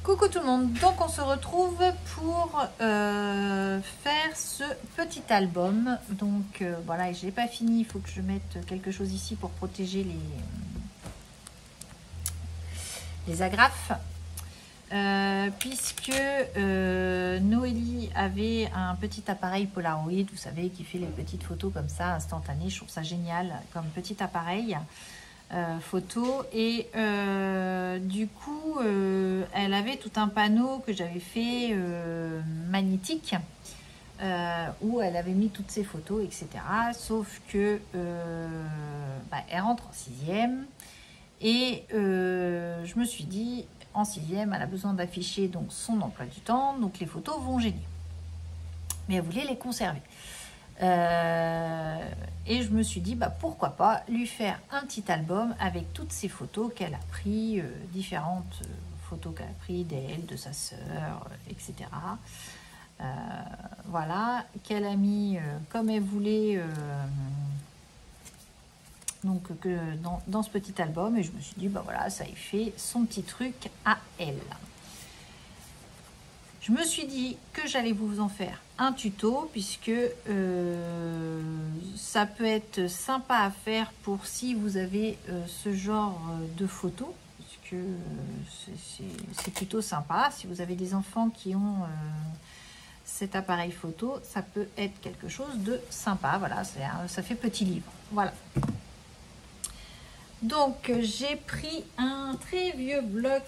Coucou tout le monde, donc on se retrouve pour faire ce petit album. Donc voilà, et je n'ai pas fini, il faut que je mette quelque chose ici pour protéger les agrafes. Puisque Noélie avait un petit appareil Polaroid, vous savez, qui fait les petites photos comme ça, instantanées. Je trouve ça génial comme petit appareil. Photo et du coup elle avait tout un panneau que j'avais fait magnétique où elle avait mis toutes ses photos, etc. Sauf que elle rentre en sixième et je me suis dit en sixième elle a besoin d'afficher donc son emploi du temps, donc les photos vont gêner, mais elle voulait les conserver. Et je me suis dit pourquoi pas lui faire un petit album avec toutes ces photos qu'elle a pris, différentes photos qu'elle a pris d'elle, de sa sœur, etc. Voilà, qu'elle a mis comme elle voulait donc que dans ce petit album, et je me suis dit voilà, ça y fait son petit truc à elle. Je me suis dit que j'allais vous en faire un tuto puisque ça peut être sympa à faire pour si vous avez ce genre de photos, puisque c'est plutôt sympa. Si vous avez des enfants qui ont cet appareil photo, ça peut être quelque chose de sympa. Voilà, ça fait petit livre. Voilà. Donc j'ai pris un très vieux bloc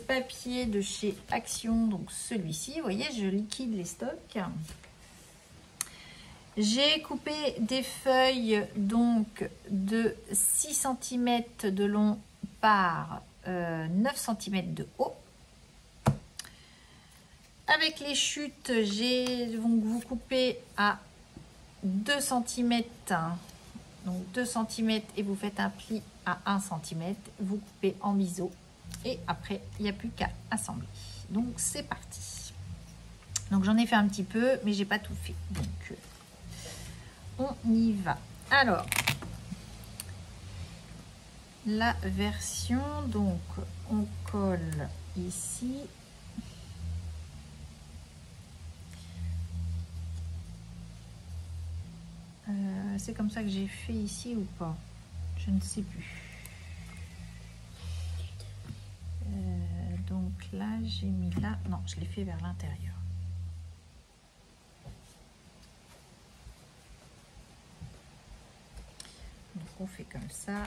papier de chez Action, donc celui-ci, vous voyez, je liquide les stocks. J'ai coupé des feuilles donc de 6 cm de long par 9 cm de haut. Avec les chutes, j'ai donc vous coupez à 2 cm, donc 2 cm et vous faites un pli à 1 cm, vous coupez en biseau et après il n'y a plus qu'à assembler. Donc c'est parti. Donc j'en ai fait un petit peu mais j'ai pas tout fait, donc on y va. Alors la version, donc on colle ici. C'est comme ça que j'ai fait ici ou pas, je ne sais plus. Donc là j'ai mis là, non je l'ai fait vers l'intérieur. Donc on fait comme ça,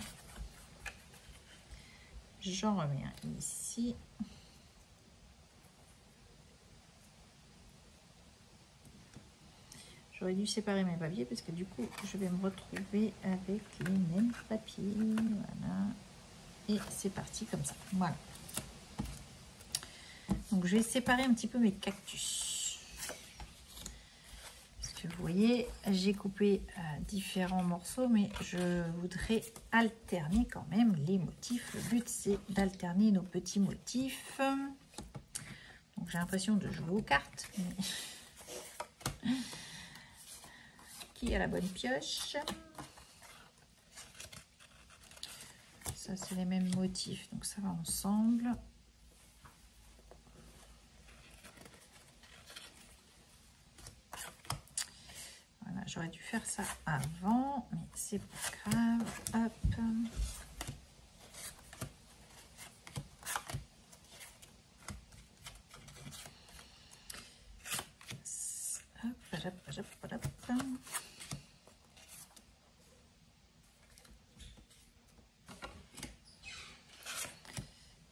j'en reviens ici. J'aurais dû séparer mes papiers parce que du coup je vais me retrouver avec les mêmes papiers. Voilà, et c'est parti comme ça. Voilà. Donc je vais séparer un petit peu mes cactus. Parce que vous voyez, j'ai coupé différents morceaux, mais je voudrais alterner quand même les motifs. Le but c'est d'alterner nos petits motifs. Donc j'ai l'impression de jouer aux cartes. Mais... qui a la bonne pioche? Ça c'est les mêmes motifs, donc ça va ensemble. Voilà, j'aurais dû faire ça avant, mais c'est pas grave. Hop.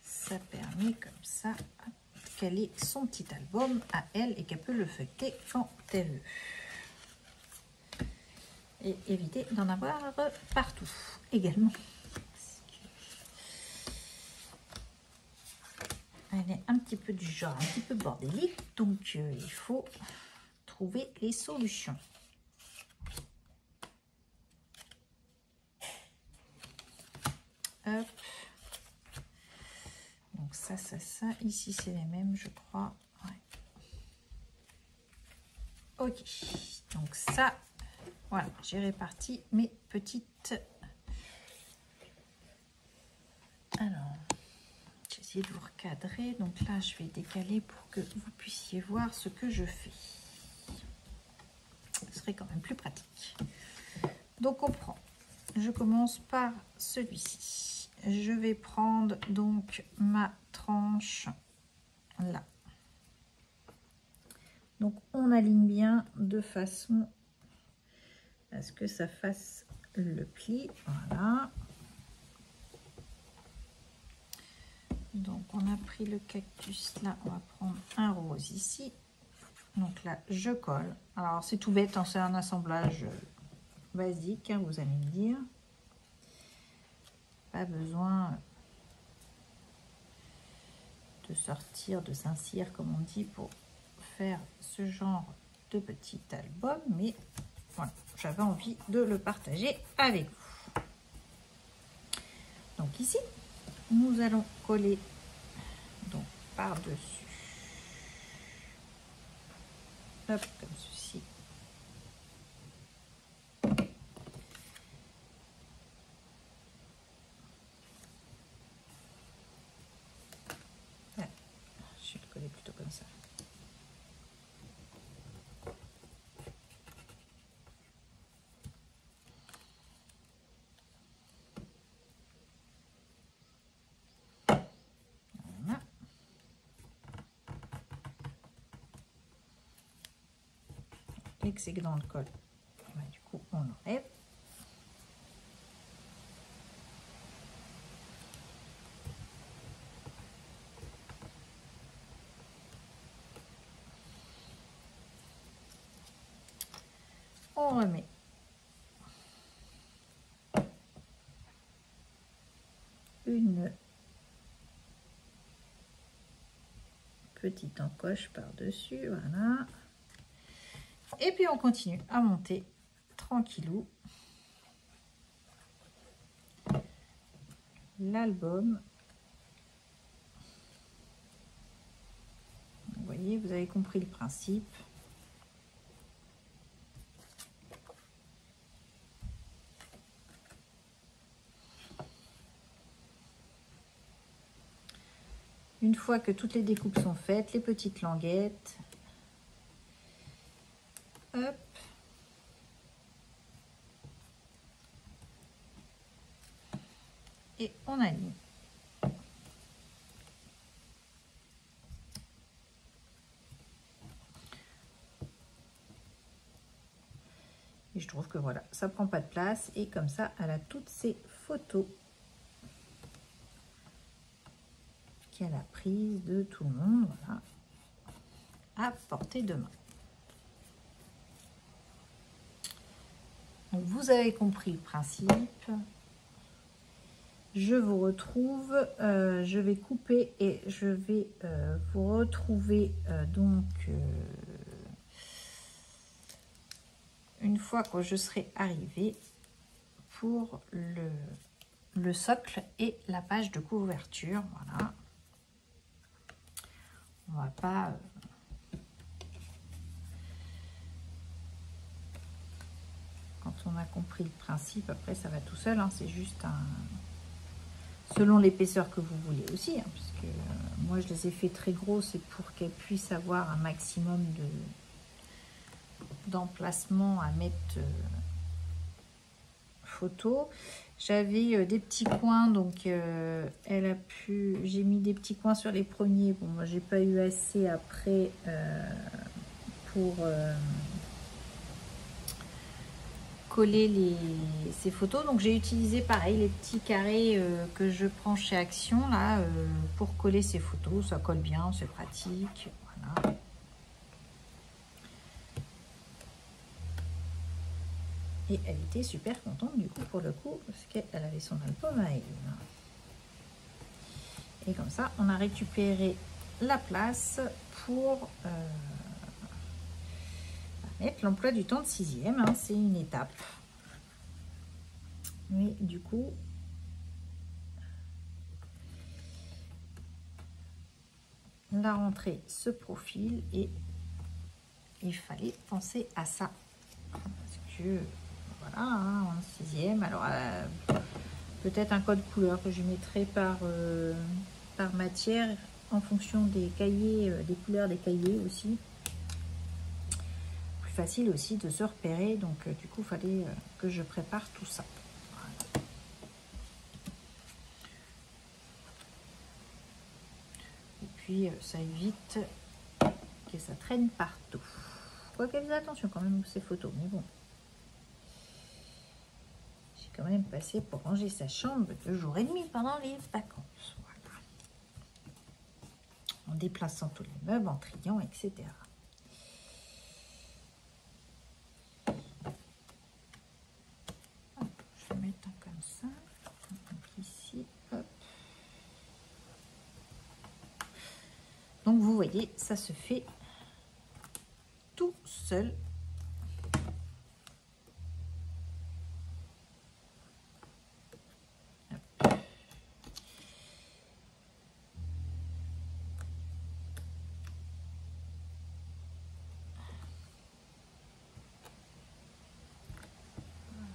Ça permet comme ça qu'elle ait son petit album à elle et qu'elle peut le feuilleter quand elle veut. Et éviter d'en avoir partout également. Elle est un petit peu du genre, un petit peu bordélique, donc il faut trouver les solutions. Hop. Donc ça, ici c'est les mêmes, je crois. Ouais. Ok, donc ça, voilà, j'ai réparti mes petites. Alors, essayer de vous recadrer. Donc là, je vais décaler pour que vous puissiez voir ce que je fais. Ce serait quand même plus pratique. Donc on prend. Je commence par celui-ci. Je vais prendre donc ma tranche là. Donc on aligne bien de façon à ce que ça fasse le pli. Voilà. Donc on a pris le cactus là, on va prendre un rose ici. Donc là je colle. Alors c'est tout bête, hein, c'est un assemblage basique, hein, vous allez me dire. Pas besoin de sortir de Saint-Cyr comme on dit pour faire ce genre de petit album, mais voilà, j'avais envie de le partager avec vous. Donc ici nous allons coller donc par-dessus, hop, comme ceci. Voilà. Je vais le coller plutôt comme ça. L'excédent de colle, du coup on enlève. On remet une petite encoche par-dessus, voilà. Et puis on continue à monter tranquillou l'album. Vous voyez, vous avez compris le principe. Une fois que toutes les découpes sont faites, les petites languettes, hop, et on aligne. Et je trouve que voilà, ça prend pas de place et comme ça, elle a toutes ses photos qu'elle a prises de tout le monde, voilà, à portée de main. Donc, vous avez compris le principe. Je vous retrouve, je vais couper et je vais vous retrouver une fois que je serai arrivée pour le socle et la page de couverture. Voilà. On va pas... Quand on a compris le principe, après ça va tout seul, hein, c'est juste selon l'épaisseur que vous voulez aussi, hein, parce que moi je les ai fait très gros, c'est pour qu'elles puissent avoir un maximum d'emplacement à mettre photo. J'avais des petits coins, donc j'ai mis des petits coins sur les premiers. Bon, moi j'ai pas eu assez après pour coller ces photos, donc j'ai utilisé pareil les petits carrés que je prends chez Action là pour coller ces photos. Ça colle bien, c'est pratique, voilà. Et elle était super contente du coup pour le coup parce qu'elle avait son album à elle. Et comme ça on a récupéré la place pour mettre l'emploi du temps de 6e, hein, c'est une étape. Mais du coup, la rentrée se profile et il fallait penser à ça. Parce que, voilà, hein, en 6e, alors peut-être un code couleur que je mettrai par par matière en fonction des cahiers, des couleurs des cahiers aussi. Plus facile aussi de se repérer, donc du coup il fallait que je prépare tout ça. Voilà. Et puis ça évite que ça traîne partout. Faut qu'elle fasse attention quand même ces photos, mais bon. J'ai quand même passé pour ranger sa chambre 2 jours et demi pendant les vacances. Voilà. En déplaçant tous les meubles, en triant, etc. Hop, je vais mettre un comme ça. Donc ici, hop. Donc vous voyez, ça se fait tout seul.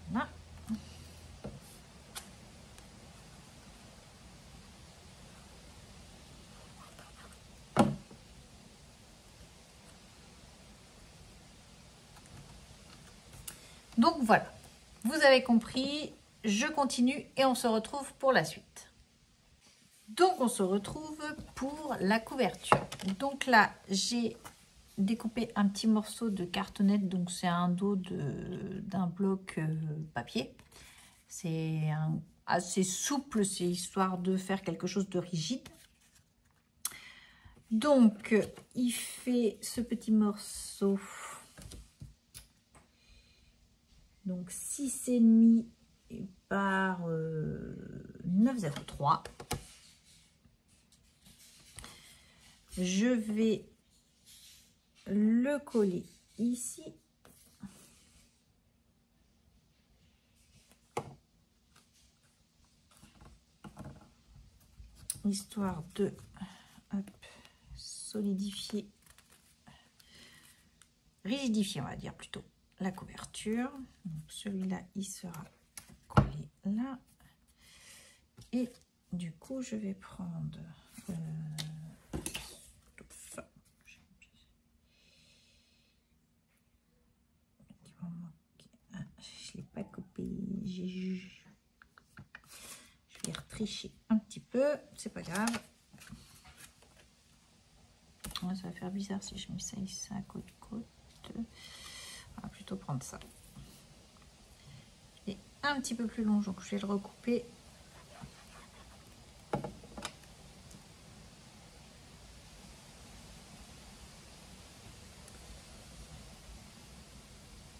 Voilà. Donc voilà, vous avez compris, je continue et on se retrouve pour la suite. Donc on se retrouve pour la couverture. Donc là, j'ai découpé un petit morceau de cartonnette, donc c'est un dos d'un bloc papier. C'est assez souple, c'est histoire de faire quelque chose de rigide. Donc il fait ce petit morceau, donc 6,5 par 9,03. Je vais le coller ici. Histoire de solidifier, rigidifier, on va dire plutôt, la couverture. Celui-là, il sera collé là. Et du coup, je vais prendre... je ne l'ai pas coupé. Je vais retricher un petit peu. C'est pas grave. Ouais, ça va faire bizarre si je mets ça ici à côte-côte. On va plutôt prendre ça. Et un petit peu plus long, donc je vais le recouper.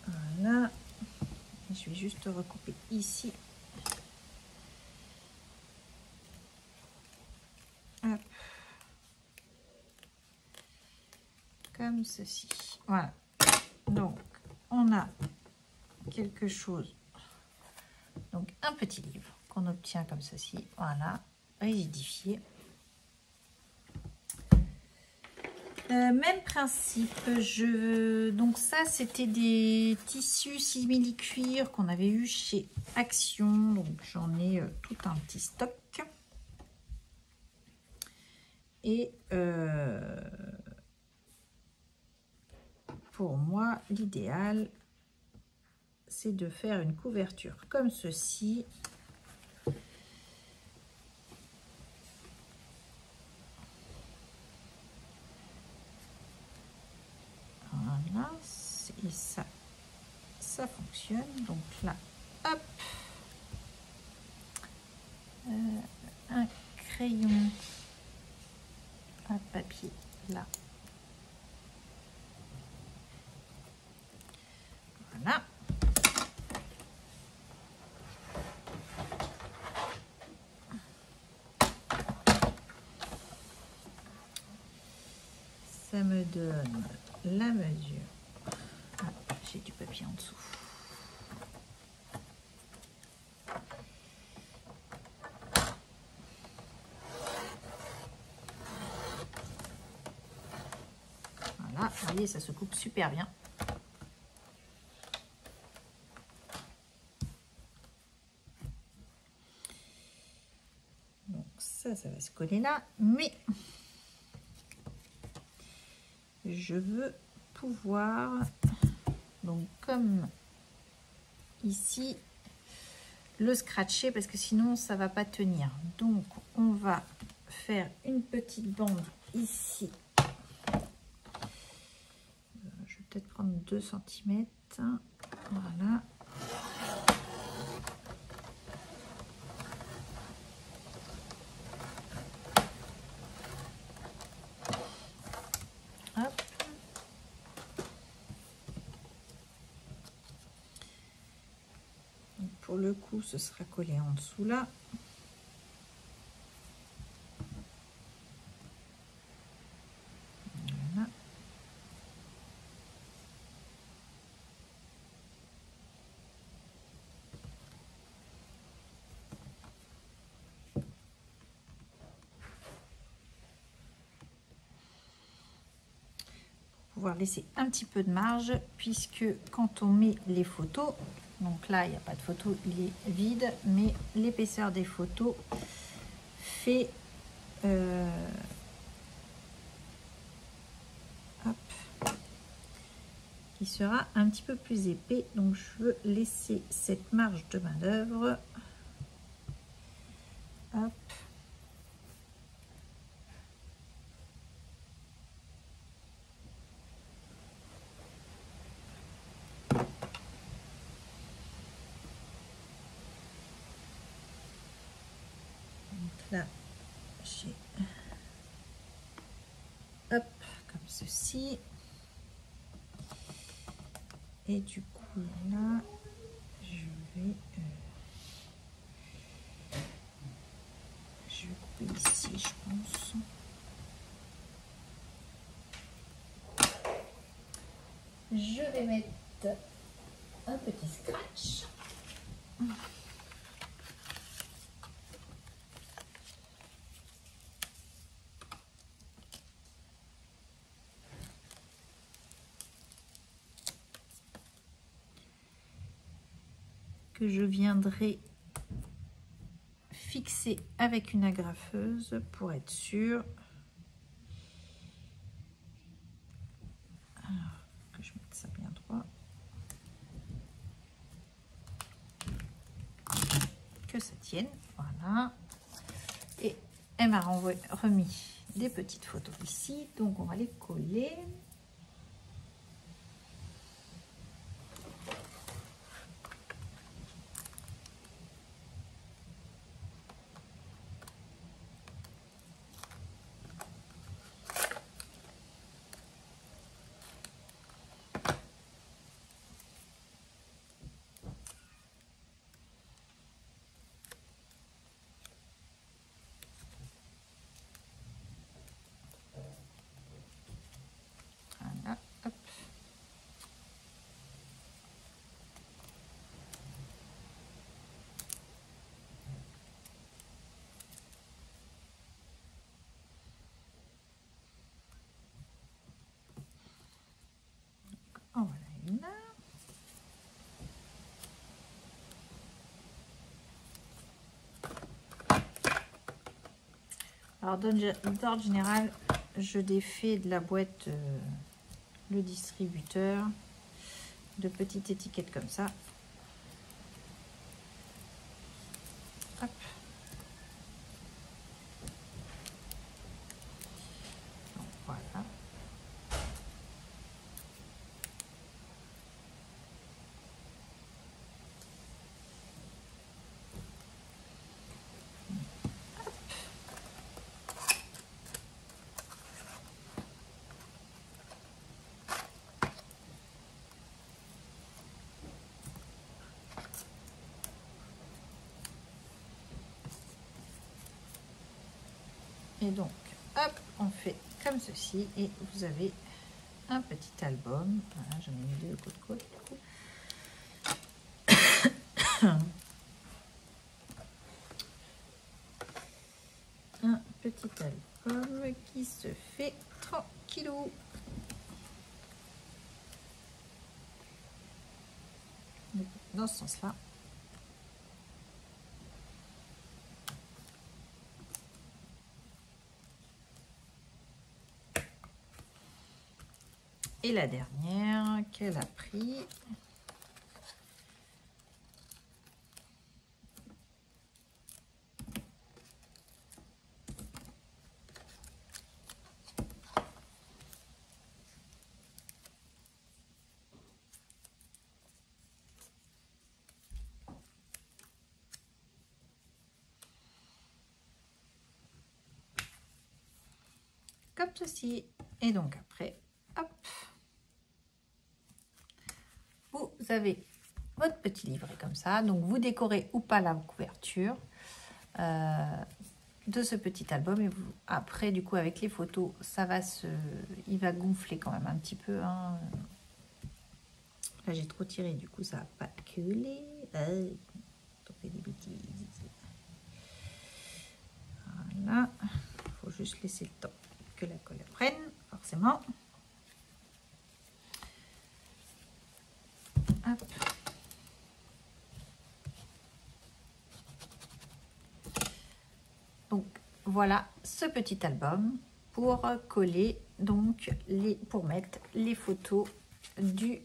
Voilà. Et je vais juste recouper ici. Hop. Comme ceci. Voilà. Donc, on a quelque chose. Donc, un petit livre qu'on obtient comme ceci. Voilà. Rigidifié. Même principe. Donc, ça, c'était des tissus simili-cuir qu'on avait eu chez Action. Donc, j'en ai tout un petit stock. Et pour moi, l'idéal, c'est de faire une couverture comme ceci. Voilà, et ça fonctionne. Donc là, hop, un crayon à papier là. Voilà. Ça me donne la mesure. Ah, j'ai du papier en dessous. Voilà, vous voyez, ça se coupe super bien. Donc ça ça va se coller là, mais je veux pouvoir, donc comme ici, le scratcher parce que sinon ça va pas tenir. Donc on va faire une petite bande ici. Je vais peut-être prendre 2 cm. Voilà. Hop. Donc pour le coup, ce sera collé en dessous là. Voilà. Pouvoir laisser un petit peu de marge puisque quand on met les photos, donc là il n'y a pas de photo, il est vide, mais l'épaisseur des photos fait hop, qui sera un petit peu plus épais, donc je veux laisser cette marge de manœuvre. Hop. Là, j'ai hop, comme ceci. Et du coup, là, je vais couper ici, je pense. Je vais mettre un petit scratch. Que je viendrai fixer avec une agrafeuse pour être sûr. Alors, que je mette ça bien droit. Que ça tienne, voilà. Et elle m'a remis des petites photos ici, donc on va les coller. Voilà, hop. En voilà une. Alors d'ordre général, je défais de la boîte le distributeur de petites étiquettes comme ça. Hop. Donc, voilà. Et donc, hop, on fait comme ceci et vous avez un petit album. Voilà, j'en ai mis 2 côte à côte. Un petit album qui se fait tranquillou. Dans ce sens-là. Et la dernière qu'elle a pris. Comme ceci. Et donc après, hop, vous avez votre petit livret comme ça. Donc vous décorez ou pas la couverture de ce petit album. Et vous, après, du coup, avec les photos, ça va il va gonfler quand même un petit peu. Hein. Là, j'ai trop tiré, du coup, ça va pas coller. On fait des bêtises. Voilà. Il faut juste laisser le temps que la colle prenne, forcément. Hop. Donc voilà ce petit album pour coller donc pour mettre les photos du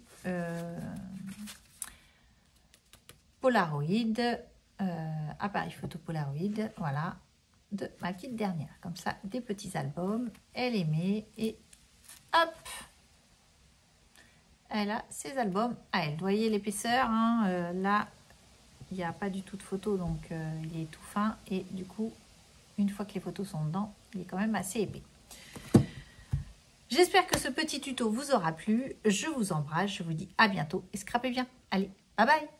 Polaroid, appareil photo Polaroid, voilà, de ma petite dernière. Comme ça, des petits albums, elle les met et hop, elle a ses albums à elle. Vous voyez l'épaisseur, hein, là, il n'y a pas du tout de photos, donc il est tout fin et du coup, une fois que les photos sont dedans, il est quand même assez épais. J'espère que ce petit tuto vous aura plu. Je vous embrasse, je vous dis à bientôt et scrapez bien. Allez, bye bye!